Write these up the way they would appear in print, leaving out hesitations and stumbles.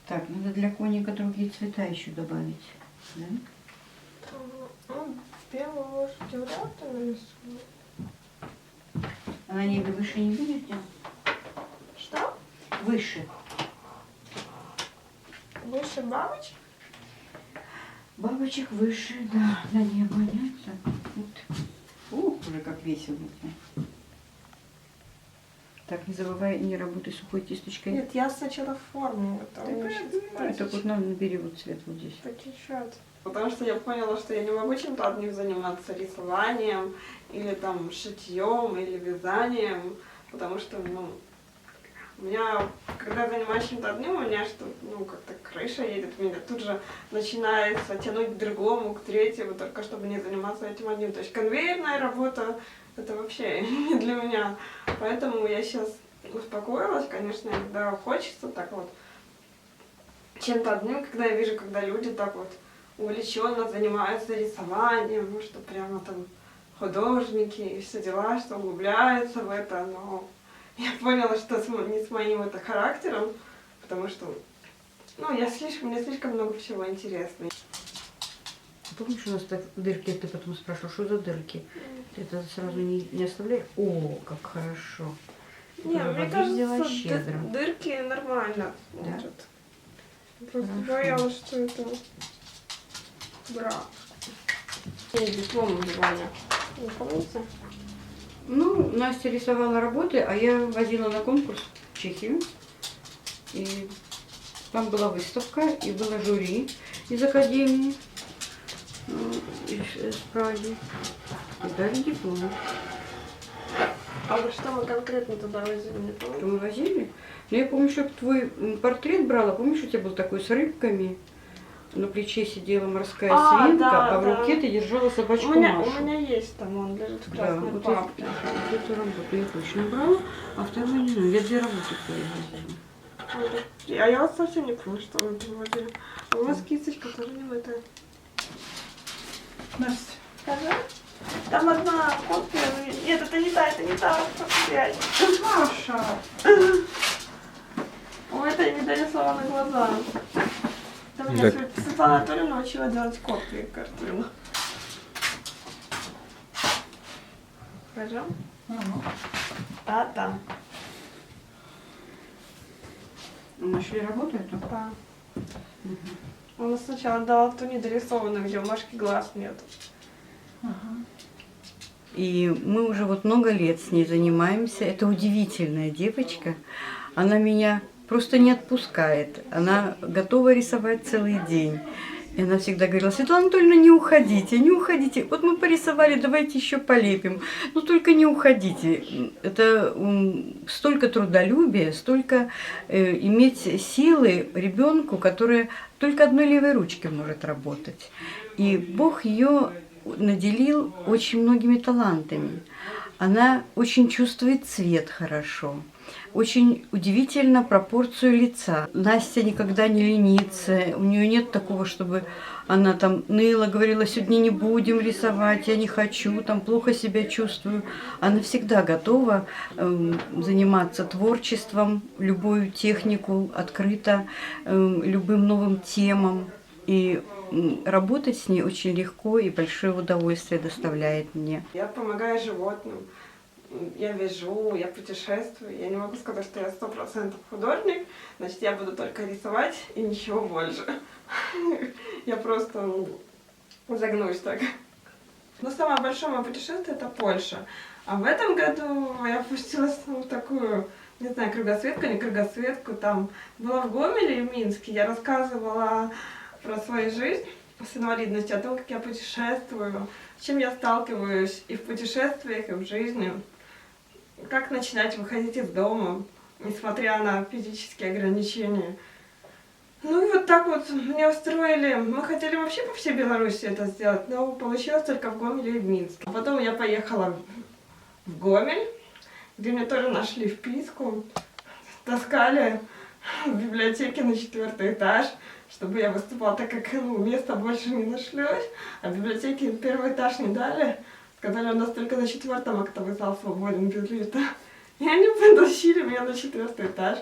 Так, надо для коника другие цвета еще добавить. Да? Ну, белую лошадь вряд ли нарисую. А на небе выше не будете? Что? Выше. Выше бабочек? Бабочек выше, да, на небо, нет? Так, вот. Ух, уже как весело. Так, не забывай, не работай сухой кисточкой. Нет, я сначала форму готовлю. Это вот набери вот цвет вот здесь. Потечет. Потому что я поняла, что я не могу чем-то одним заниматься, рисованием, или там шитьем, или вязанием, потому что, ну, у меня, когда я занимаюсь чем-то одним, у меня что, ну, как-то крыша едет, у меня тут же начинается тянуть к другому, к третьему, только чтобы не заниматься этим одним. То есть конвейерная работа, это вообще не для меня. Поэтому я сейчас успокоилась, конечно, иногда хочется так вот чем-то одним, когда я вижу, когда люди так вот увлеченно занимаются рисованием, ну, что прямо там художники и все дела, что углубляются в это, но я поняла, что не с моим это характером, потому что, ну, мне слишком много всего интересного. Помнишь, у нас так дырки, ты потом спрашивал, что за дырки? Ты это сразу не оставляй. О, как хорошо. Не, мне кажется, щедро. дырки нормально смотрят. Просто боялась, что это брак. И диплом Ваня. Не помните? Ну, Настя рисовала работы, а я возила на конкурс в Чехию. И там была выставка, и было жюри из академии, из Праги. И дали диплом. А вы что мы конкретно туда возили, не Что помните? мы возили? Ну, я помню, что твой портрет брала. Помнишь, у тебя был такой с рыбками? На плече сидела морская свинка, да, а в руке ты держала собачку у меня Машу. есть там, он лежит в Да, красной вот папке. эту работу я точно брала, а вторую не знаю. Я 2 работы твои возила. А я вот совсем не помню, что вы приводили. А у вас кисточка тоже не мытая. Настя. Скажи. Там одна копия. Нет, это не та. Опять. Маша! У этой не дорисованы глаза. Там меня Так. Светлана Анатольевна научила делать копии картин. Пойдем? Да. Нашли работу эту? Да. Он сначала дала ту недорисованную, где у Машки глаз нет. И мы уже вот много лет с ней занимаемся. Это удивительная девочка. Она меня просто не отпускает. Она готова рисовать целый день. И она всегда говорила: Светлана Анатольевна, не уходите, не уходите. Вот мы порисовали, давайте еще полепим. Но только не уходите. Это столько трудолюбия, столько иметь силы ребенку, которая только одной левой ручкой может работать. И Бог ее наделил очень многими талантами. Она очень чувствует цвет хорошо. Очень удивительно пропорцию лица. Настя никогда не ленится, у нее нет такого, чтобы она там ныла, говорила: сегодня не будем рисовать, я не хочу, там плохо себя чувствую. Она всегда готова заниматься творчеством, любую технику, открыто любым новым темам. И работать с ней очень легко и большое удовольствие доставляет мне. Я помогаю животным. Я вяжу, я путешествую. Я не могу сказать, что я 100% художник, значит, я буду только рисовать и ничего больше. Я просто загнусь так. Но самое большое мое путешествие — это Польша. А в этом году я пустилась в такую, не знаю, кругосветку, не кругосветку. Там была в Гомеле и в Минске. Я рассказывала про свою жизнь с инвалидностью, о том, как я путешествую, с чем я сталкиваюсь и в путешествиях, и в жизни. Как начинать выходить из дома, несмотря на физические ограничения. Ну и вот так вот меня устроили. Мы хотели вообще по всей Беларуси это сделать, но получилось только в Гомеле и в Минске. А потом я поехала в Гомель, где меня тоже нашли вписку, таскали в библиотеке на 4-й этаж, чтобы я выступала, так как места больше не нашлось, а в библиотеке 1-й этаж не дали. Сказали, у нас только на 4-м актовый зал свободен без лифта. И они потащили меня на 4-й этаж.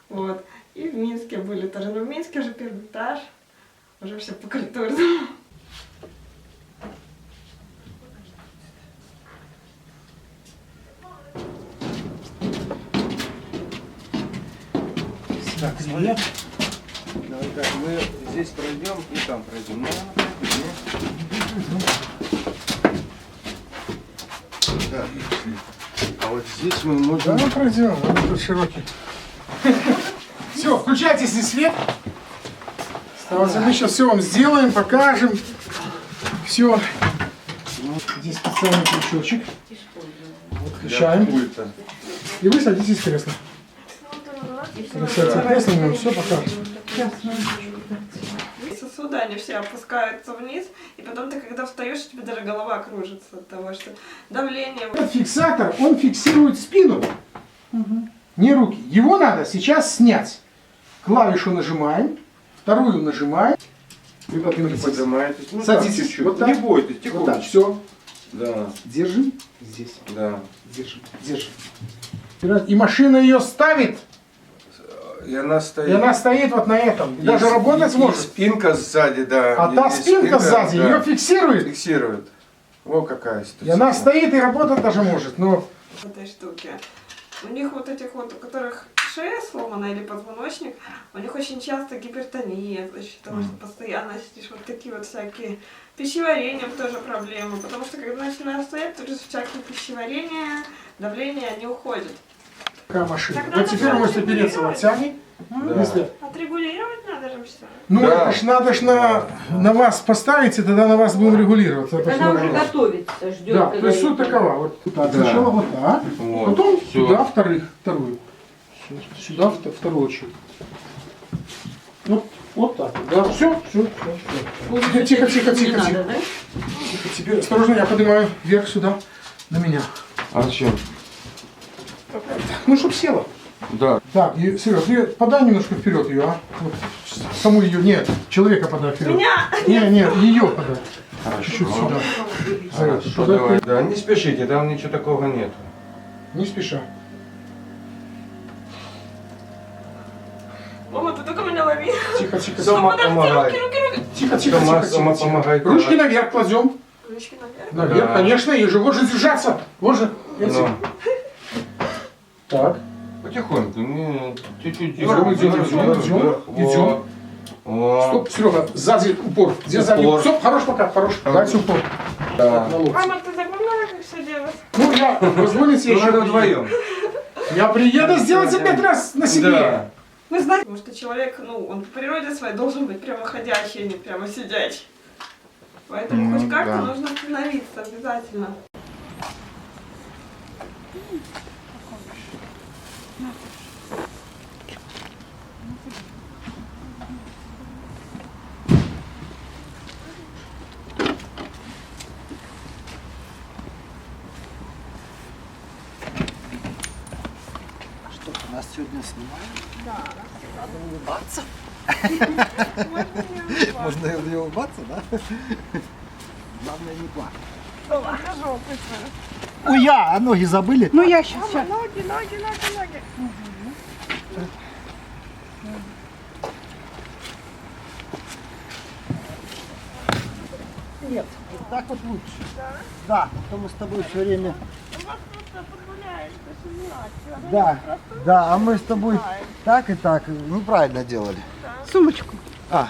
Вот. И в Минске были тоже. Но в Минске уже первый этаж. Уже все по культурному. Так, привет. Давай так, мы здесь пройдем и там пройдем. Ну, да. А вот здесь мы Да, можем... ну пройдем, он тут широкий. Все, включайте здесь свет. Оставаться. Мы сейчас все вам сделаем, покажем. Все. Здесь специальный крючочек. Вот, включаем. пульта. И вы садитесь в кресло. Сядьте в кресло, мы вам все покажем. Сосуды, они все опускаются вниз, и потом ты, когда встаешь, у тебя даже голова кружится от того, что давление... Этот фиксатор, он фиксирует спину, не руки. Его надо сейчас снять. Клавишу нажимаем, вторую нажимаем. Вы поднимаетесь. Поднимаетесь. Ну, Садитесь. так, чуть-чуть. Вот так. Не бойтесь, Вот так, тихонечко. все. Да, Держим здесь. да. Держим, держим. И машина ее ставит, И она стоит. и она стоит вот на этом. И даже работать и может. спинка сзади, да. А та И спинка сзади да, ее фиксирует. фиксирует. Вот какая И ситуация. она стоит и работать даже может. Но этой штуки. У них вот этих вот, у которых шея сломана или позвоночник, у них очень часто гипертония за счет того, что постоянно сидишь, вот такие вот всякие. Пищеварением тоже проблемы, потому что когда начинаешь стоять, тут же всякие пищеварения, давление, они уходят. такая машина. Тогда Вот теперь надо можете опереться регулировать. локтями. Да. Если... Отрегулировать надо же все. Ну, Да. это ж надо ж на вас поставить, и тогда на вас будем регулировать. Это ж Она надо- уже готовится, ждет. Да, то есть суть такова. Вот так, Да. сначала вот так, Вот, потом всё. сюда вторую. Сюда вторую очередь. Вот так. Да, все. Тихо, тихо, тихо, Не тихо. надо, да? Теперь осторожно, я поднимаю вверх сюда, на меня. А зачем? Ну, чтоб села. Да. Так, и, Серег, ты подай немножко вперед ее, а? Вот, саму ее, нет, человека подай вперед. Меня! Нет, ее подай. Чуть-чуть сюда. Хорошо, Подай давай. вперед. Да, не спешите, там ничего такого нет. Не спеша. Мама, ты только меня лови. Тихо, тихо, Сама тихо. помогай. Тихо, тихо, Сама тихо, тихо. помогай. Ручки наверх кладем. Ручки наверх. Наверх, Да. конечно, и же вот же держаться. Вот же. Ну, Так. потихоньку, не, чуть-чуть. Идем, идем. О, Стоп, Серега, сзади упор. Где сзади? Упор. Стоп, хорош пока, хорош. Дайте упор. да. На локти. Мама, ты запомнила, как все делать? Ну, я, позвоните, я Ну, еще надо приеду. вдвоем. Я приеду сделать опять раз на себе. Да. Вы знаете, потому что человек, ну, он по природе своей должен быть прямо ходячий, а не прямо сидячий. Поэтому хоть как-то да. нужно остановиться обязательно. Что, нас сегодня снимают? Да. Надо улыбаться? Можно не улыбаться, да? Главное не плакать. Ой, а ноги забыли? Ну я сейчас. Ноги. Нет, вот так вот лучше. Да, а то мы с тобой все время... Да, да, а мы с тобой так и так неправильно делали. Сумочку. А,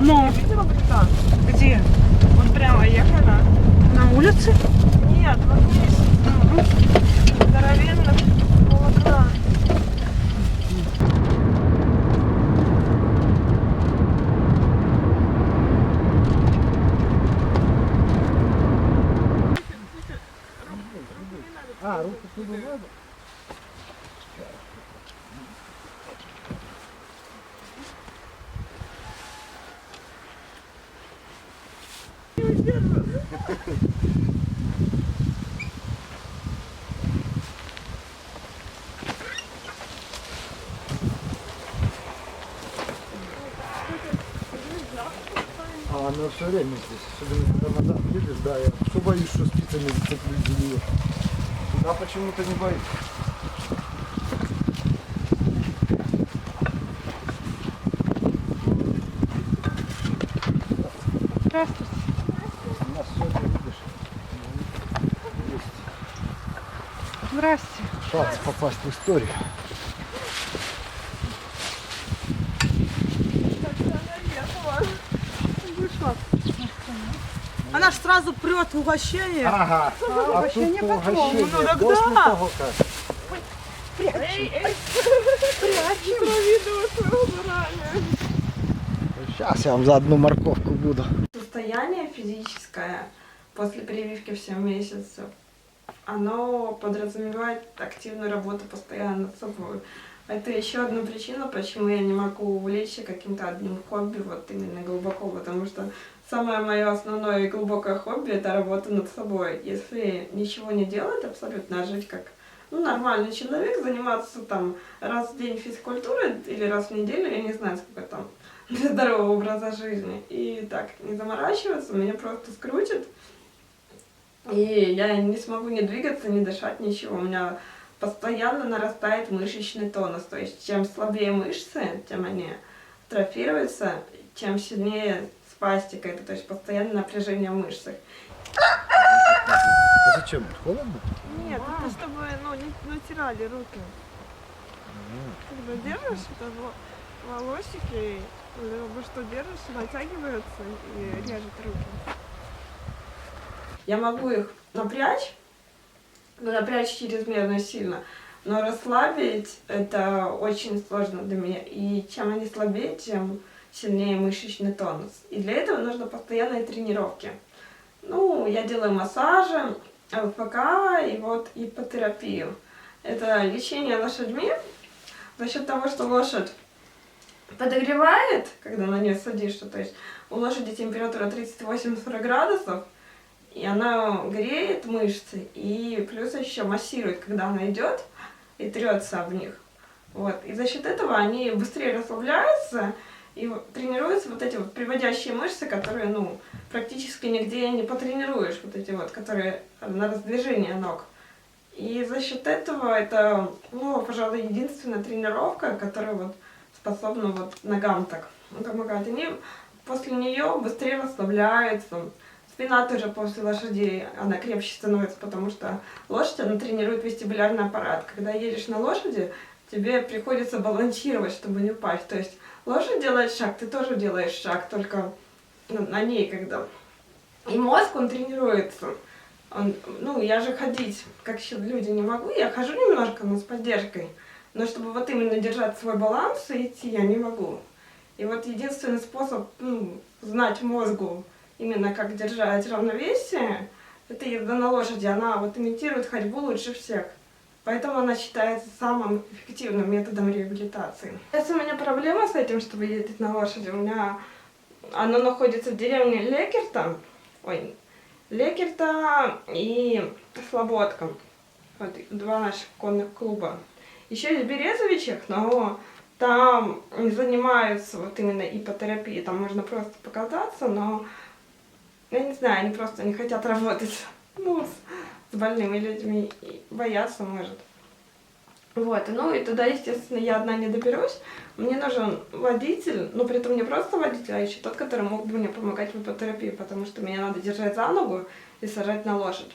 Ну, Видела брата? где? Вот прямо ехала. На улице? Нет, вот здесь. Здоровенно волокна. руку туда надо? держит. А она все время здесь, особенно когда Рамадан видишь, да, я все боюсь, что спицами зацеплюсь за нее. Туда почему-то не боится. Здравствуйте. У нас сегодня, видишь, есть Здрасте. шанс попасть в историю. Вышла. Она ж сразу прет в угощение. Ага, а угощение тут потом. угощение, Ну, так после да. того как. Сейчас я вам за одну морковку буду. Состояние физическое после прививки в 7 месяцев, оно подразумевает активную работу постоянно над собой. Это еще одна причина, почему я не могу увлечься каким-то одним хобби, вот именно глубоко, потому что самое мое основное и глубокое хобби — это работа над собой. Если ничего не делать абсолютно, а жить как нормальный человек, заниматься там раз в день физкультурой или раз в неделю, я не знаю, сколько там, для здорового образа жизни, и так не заморачиваться, меня просто скрутит, и я не смогу ни двигаться, ни дышать, ничего. У меня постоянно нарастает мышечный тонус, то есть чем слабее мышцы, тем они атрофируются, чем сильнее спастика, это то есть постоянное напряжение в мышцах. А зачем? Холодно? Нет, это чтобы не натирали руки. Когда держишь, это волосики, либо что держишь, натягиваются и режет руки. Я могу их напрячь, но напрячь чрезмерно сильно, но расслабить это очень сложно для меня. И чем они слабее, тем сильнее мышечный тонус. И для этого нужно постоянные тренировки. Я делаю массажи, ЛФК и вот иппотерапию. Это лечение лошадьми за счет того, что лошадь подогревает, когда на нее садишься, то есть у лошади температура 38-40 градусов, и она греет мышцы, и плюс еще массирует, когда она идет и трется об них. Вот. И за счет этого они быстрее расслабляются и тренируются вот эти вот приводящие мышцы, которые, практически нигде не потренируешь, вот эти вот, которые на раздвижение ног. И за счет этого это, пожалуй, единственная тренировка, которая вот способна вот ногам так помогать. Они после нее быстрее расслабляются. Спина тоже после лошади, она крепче становится, потому что лошадь, она тренирует вестибулярный аппарат. Когда едешь на лошади, тебе приходится балансировать, чтобы не упасть. То есть лошадь делает шаг, ты тоже делаешь шаг, только на ней когда. И мозг, он тренируется. Я же ходить, как еще люди, не могу. Я хожу немножко, но с поддержкой. Но чтобы вот именно держать свой баланс и идти, я не могу. И вот единственный способ знать мозгу, именно как держать равновесие, это езда на лошади. Она вот имитирует ходьбу лучше всех. Поэтому она считается самым эффективным методом реабилитации. Сейчас у меня проблема с этим, чтобы ездить на лошади. У меня оно находится в деревне Лекерта и Слободка. Вот 2 наших конных клуба. Еще есть Березовичах, но там не занимаются вот именно иппотерапией. Там можно просто покататься, но я не знаю, они просто не хотят работать с больными людьми и боятся, может. Вот, и туда, естественно, я одна не доберусь. Мне нужен водитель, но при этом не просто водитель, а еще тот, который мог бы мне помогать в иппотерапии, потому что меня надо держать за ногу и сажать на лошадь.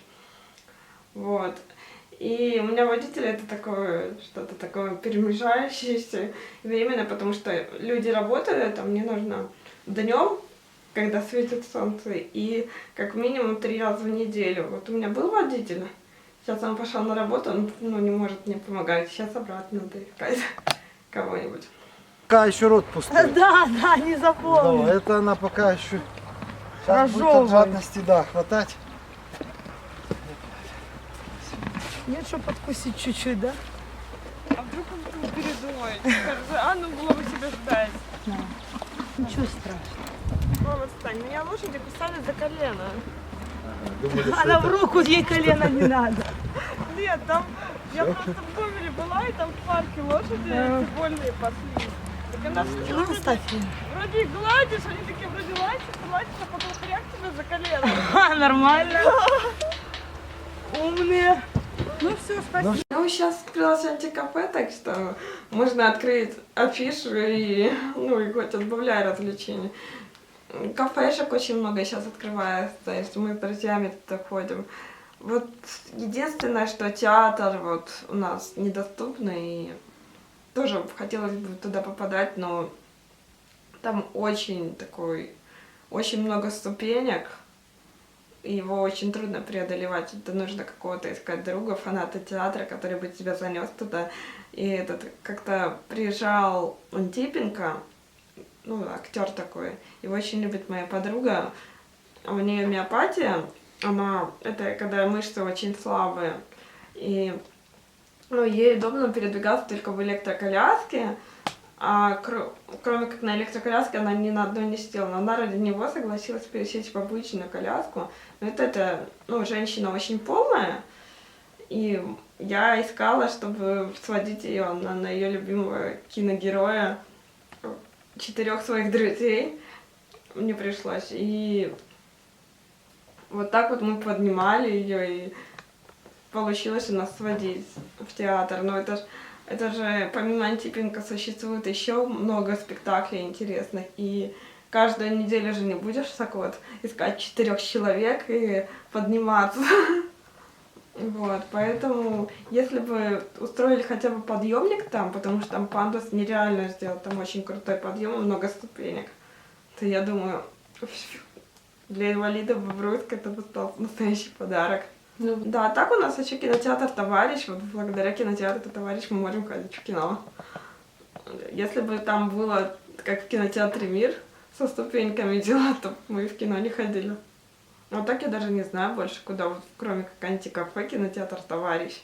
Вот. И у меня водитель это такое, что-то такое перемежающееся временно, потому что люди работают, а мне нужно днем, когда светит солнце, и как минимум 3 раза в неделю. Вот у меня был водитель, сейчас он пошел на работу, он не может мне помогать, сейчас обратно надо искать кого-нибудь. Пока еще рот пустой. Да, не запомнил. Да, это она пока еще. Сейчас будет от Разжевывает. жадности, хватать. Нет, чтобы подкусить чуть-чуть, да? А вдруг он передумает? Анну было бы тебя ждать. Ничего страшного. Мама, встань, меня лошади кусали за колено. Она в руку, ей колено не надо. Нет, там, я просто в Гомеле была, и там в парке лошади эти вольные пошли. Так она Ну, оставь ее. вроде и гладишь, они такие вроде латятся, а потом хряк тебе за колено. Нормально. Умные. Ну все, спасибо. Ну, сейчас открылось антикафе, так что можно открыть афишу и, ну, и хоть отбавляй развлечений. Кафешек очень много сейчас открывается, то есть мы с друзьями туда ходим. Вот единственное, что театр вот у нас недоступный, и тоже хотелось бы туда попадать, но там очень много ступенек, и его очень трудно преодолевать. Это нужно какого-то искать друга, фаната театра, который бы тебя занес туда. И этот как-то приезжал Антипенко, ну, актер такой, его очень любит моя подруга, у нее миопатия, это когда мышцы очень слабые, и ну, ей удобно передвигаться только в электроколяске, а кроме как на электроколяске она ни на одной не сидела, но она ради него согласилась пересесть в обычную коляску. Но это ну, женщина очень полная, и я искала, чтобы сводить ее на ее любимого киногероя, 4 своих друзей мне пришлось. И вот так вот мы поднимали ее, и получилось у нас сводить в театр. Но это же помимо Антипенко существует еще много спектаклей интересных. И каждую неделю же не будешь так вот искать 4 человек и подниматься. Вот, поэтому, если бы устроили хотя бы подъемник там, потому что там пандус нереально сделать, там очень крутой подъем и много ступенек, то я думаю, для инвалидов Бобруйска это бы стал настоящий подарок. Ну, да, так у нас еще кинотеатр «Товарищ», вот благодаря кинотеатру «Товарищ» мы можем ходить в кино. Если бы там было, как в кинотеатре «Мир», со ступеньками дела, то мы в кино не ходили. А так я даже не знаю больше, куда, вот, кроме как антикафе, кинотеатр «Товарищ»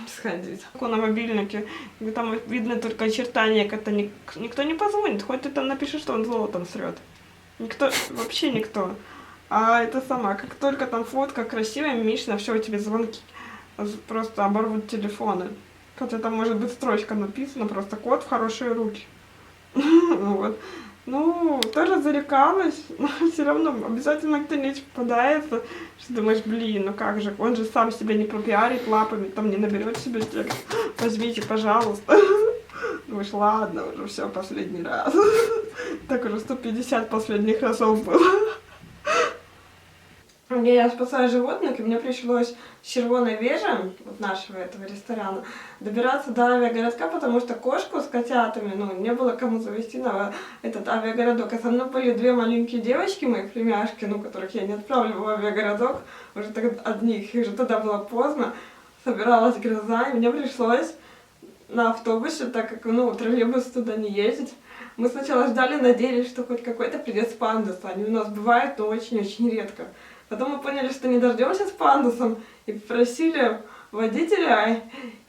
сходить. На мобильнике, где там видно только очертания, как-то никто не позвонит, хоть ты там напишешь, что он золотом срет. Никто, вообще никто. А это сама, как только там фотка красивая, мимичная, все, у тебя звонки. Просто оборвут телефоны. Хотя там может быть строчка написана, просто код в хорошие руки. Вот. Ну, тоже зарекалась, но все равно обязательно кто-нибудь попадается, что думаешь, блин, ну как же, он же сам себя не пропиарит лапами, там не наберет себе текст, возьмите, пожалуйста. Думаешь, ладно, уже все, последний раз. Так уже 150 последних разов было. Я спасаю животных, и мне пришлось с Червоной вежи, вот нашего этого ресторана, добираться до авиагородка, потому что кошку с котятами, ну, не было кому завести на этот авиагородок. А со мной были 2 маленькие девочки, мои племяшки, ну, которых я не отправлю в авиагородок, уже так одних, и уже тогда было поздно, собиралась гроза, и мне пришлось на автобусе, так как, ну, троллейбус туда не ездить. Мы сначала ждали, надеялись, что хоть какой-то придет с пандуса, они у нас бывают, но очень-очень редко. Потом мы поняли, что не дождемся с пандусом, и попросили водителя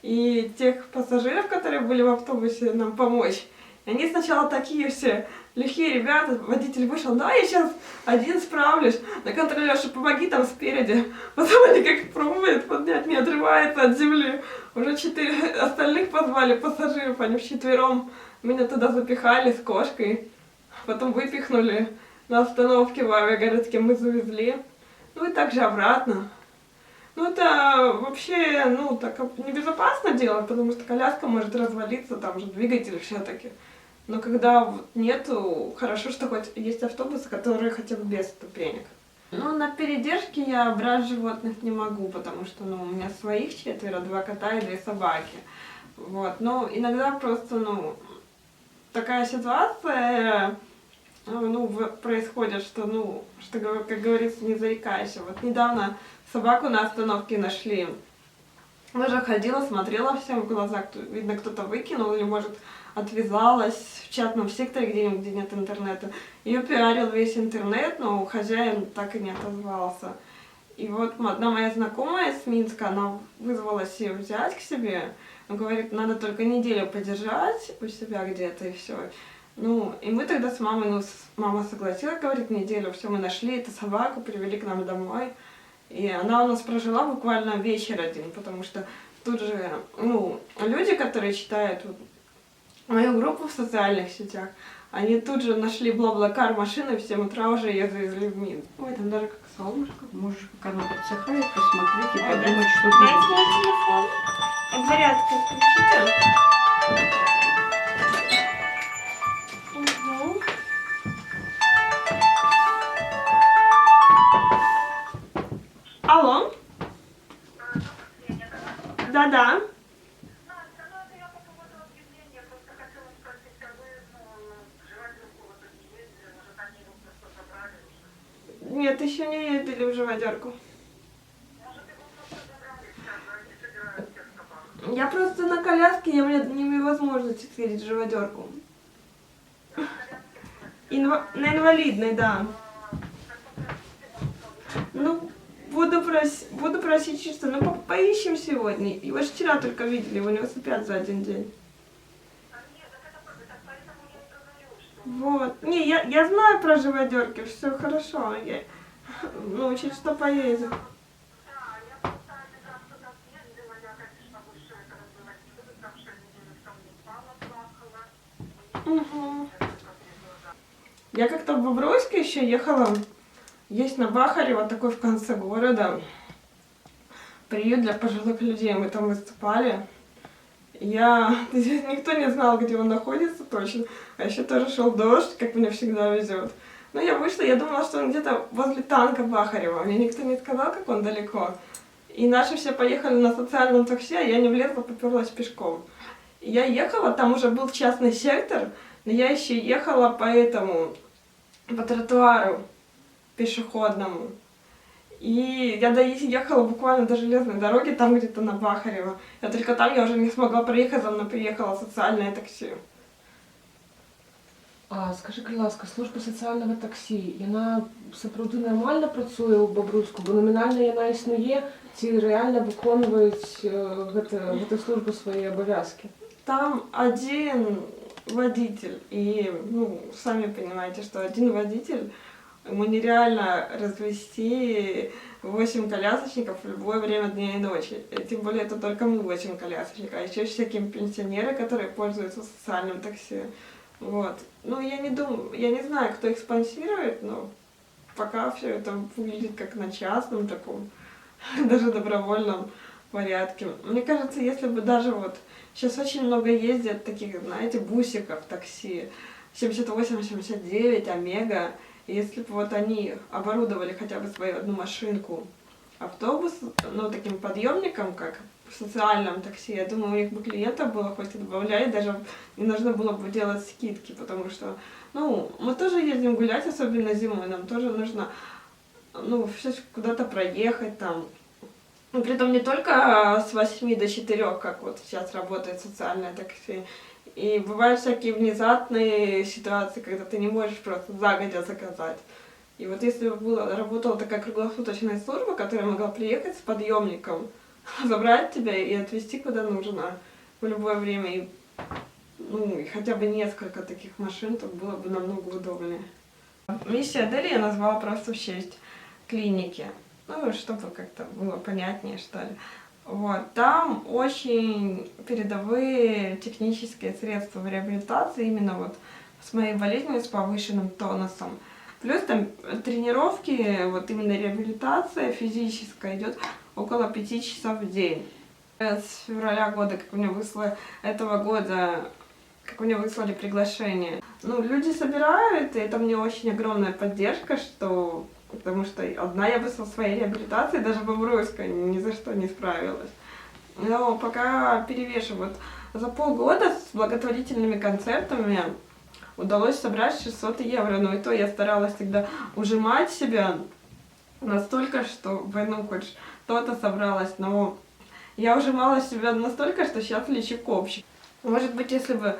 и тех пассажиров, которые были в автобусе, нам помочь. И они сначала такие все лихие ребята, водитель вышел, да, я сейчас один справлюсь, на контролерша, помоги там спереди. Потом они как пробуют поднять, не отрывается от земли. Уже 4 остальных позвали пассажиров, они вчетвером меня туда запихали с кошкой. Потом выпихнули на остановке в авиагородке, мы завезли. Ну и также обратно. Ну это вообще, ну, так небезопасно делать, потому что коляска может развалиться, там же двигатель все-таки. Но когда вот нету, хорошо, что хоть есть автобусы, которые хотя бы без ступенек. Ну, на передержке я брать животных не могу, потому что, ну, у меня своих 4, 2 кота и 2 собаки. Вот, но иногда просто, ну, такая ситуация, ну, происходит, что, ну, что, как говорится, не заикайся. Вот недавно собаку на остановке нашли. Уже ходила, смотрела всем в глаза, видно, кто-то выкинул или, может, отвязалась в частном секторе где-нибудь, где нет интернета. Ее пиарил весь интернет, но хозяин так и не отозвался. И вот одна моя знакомая с Минска, она вызвалась ее взять к себе. Она говорит, надо только неделю подержать у себя где-то и все. Ну, и мы тогда с мамой, мама согласилась, говорит, неделю, все, мы нашли эту собаку, привели к нам домой. И она у нас прожила буквально вечер один, потому что тут же, ну, люди, которые читают вот мою группу в социальных сетях, они тут же нашли Блаблакар машины, в 7 утра уже ее завезли в Минск. Ой, там даже как солнышко. Можешь, пока она подсыхает, посмотреть и подумать, что Дайте ты... мой телефон. Зарядку включите. Угу. Алло? Да-да. Нет, еще не ездили в живодерку. Я просто на коляске, я мне не имею возможности съездить в живодерку. На инвалидной, да. Ну, буду просить чисто, ну поищем сегодня. Его же вчера только видели, его велосипед за один день. Вот. Не, я знаю про живодерки, все хорошо. Я, ну, чуть что поеду. Угу. Я как-то в Бобруйске еще ехала. Есть на Бахарева, такой в конце города, приют для пожилых людей. Мы там выступали. Никто не знал, где он находится точно. А еще тоже шел дождь, как мне всегда везет. Но я вышла, я думала, что он где-то возле танка Бахарева. Мне никто не сказал, как он далеко. И наши все поехали на социальном такси, а я не влезла, поперлась пешком. И я ехала, там уже был частный сектор, но я еще ехала по тротуару пешеходному. И я ехала буквально до железной дороги, там где-то на Бахарева. Я только там я уже не смогла проехать, за мной приехало соціальне таксі. А скажи, будь ласка, служба соціального таксі, вона справді нормально працює у Бобруйську, бо номінально вона існує, ці реально виконують гэту службу свої обов'язки? Там один водитель, и, ну, сами понимаете, что один водитель, ему нереально развести 8 колясочников в любое время дня и ночи. И тем более это только мы 8 колясочников, а еще всякие пенсионеры, которые пользуются социальным такси. Вот. Ну, я не знаю, кто их спонсирует, но пока все это выглядит как на частном таком, даже добровольном порядке. Мне кажется, если бы даже вот сейчас очень много ездят таких, знаете, бусиков такси, 78-79, Омега. Если бы вот они оборудовали хотя бы свою одну машинку, автобус, ну, таким подъемником, как в социальном такси, я думаю, у них бы клиентов было хоть и добавлять, даже не нужно было бы делать скидки, потому что, ну, мы тоже ездим гулять, особенно зимой, нам тоже нужно, ну, все куда-то проехать там. Ну, притом не только с 8 до 4, как вот сейчас работает социальное такси. И бывают всякие внезапные ситуации, когда ты не можешь просто загодя заказать. И вот если бы работала такая круглосуточная служба, которая могла приехать с подъемником, забрать тебя и отвезти куда нужно в любое время, и, ну, и хотя бы несколько таких машин, то было бы намного удобнее. Миссия Адели я назвала просто в честь клиники. Ну, чтобы как-то было понятнее, что ли. Вот. Там очень передовые технические средства в реабилитации, именно вот с моей болезнью, с повышенным тонусом. Плюс там тренировки, вот именно реабилитация физическая идет около 5 часов в день. С февраля года, как мне выслали, этого года, как мне выслали приглашение. Ну, люди собирают, и это мне очень огромная поддержка, что... Потому что одна я бы со своей реабилитацией, даже Бобруйская, ни за что не справилась. Но пока перевешиваю. Вот за полгода с благотворительными концертами удалось собрать 600 евро. Но и то я старалась тогда ужимать себя настолько, что войну хоть что-то собралось. Но я ужимала себя настолько, что сейчас лечу копчик. Может быть, если бы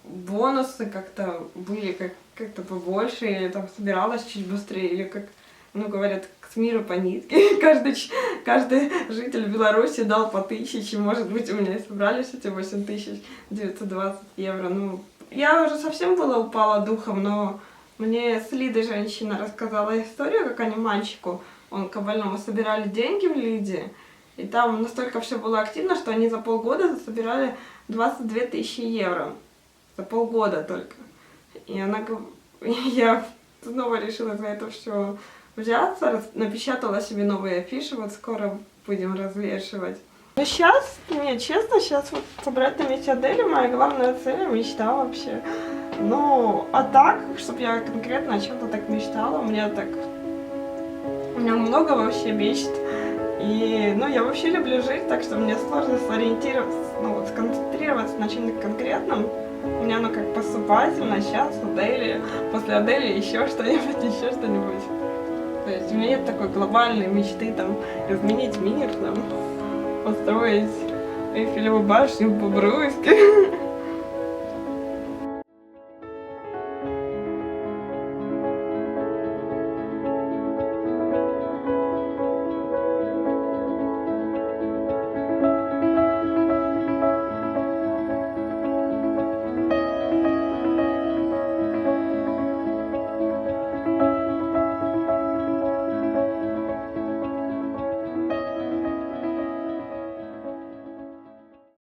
бонусы как-то были как-то побольше, или там собиралась чуть быстрее, или как, ну, говорят, к миру по нитке. Каждый житель Беларуси дал по 1000, может быть, у меня и собрались эти 8920 евро. Ну, я уже совсем была упала духом, но мне с Лидой женщина рассказала историю, как они мальчику, он к больному собирали деньги в Лиде, и там настолько все было активно, что они за полгода собирали 22 тысячи евро. За полгода только. И я снова решила за это все взяться, напечатала себе новые афиши, вот скоро будем развешивать. Ну сейчас, нет, честно, сейчас вот собрать на месте Адели моя главная цель, мечта вообще. Ну, а так, чтобы я конкретно о чем-то так мечтала, у меня много вообще мечт. И, ну, я вообще люблю жить, так что мне сложно сориентироваться, ну, вот сконцентрироваться на чем-то конкретном. У меня оно как поступательно, сейчас, Адели, после Адели еще что-нибудь. То есть у меня нет такой глобальной мечты, там, изменить мир, там, построить Эйфелеву башню в Бобруйске.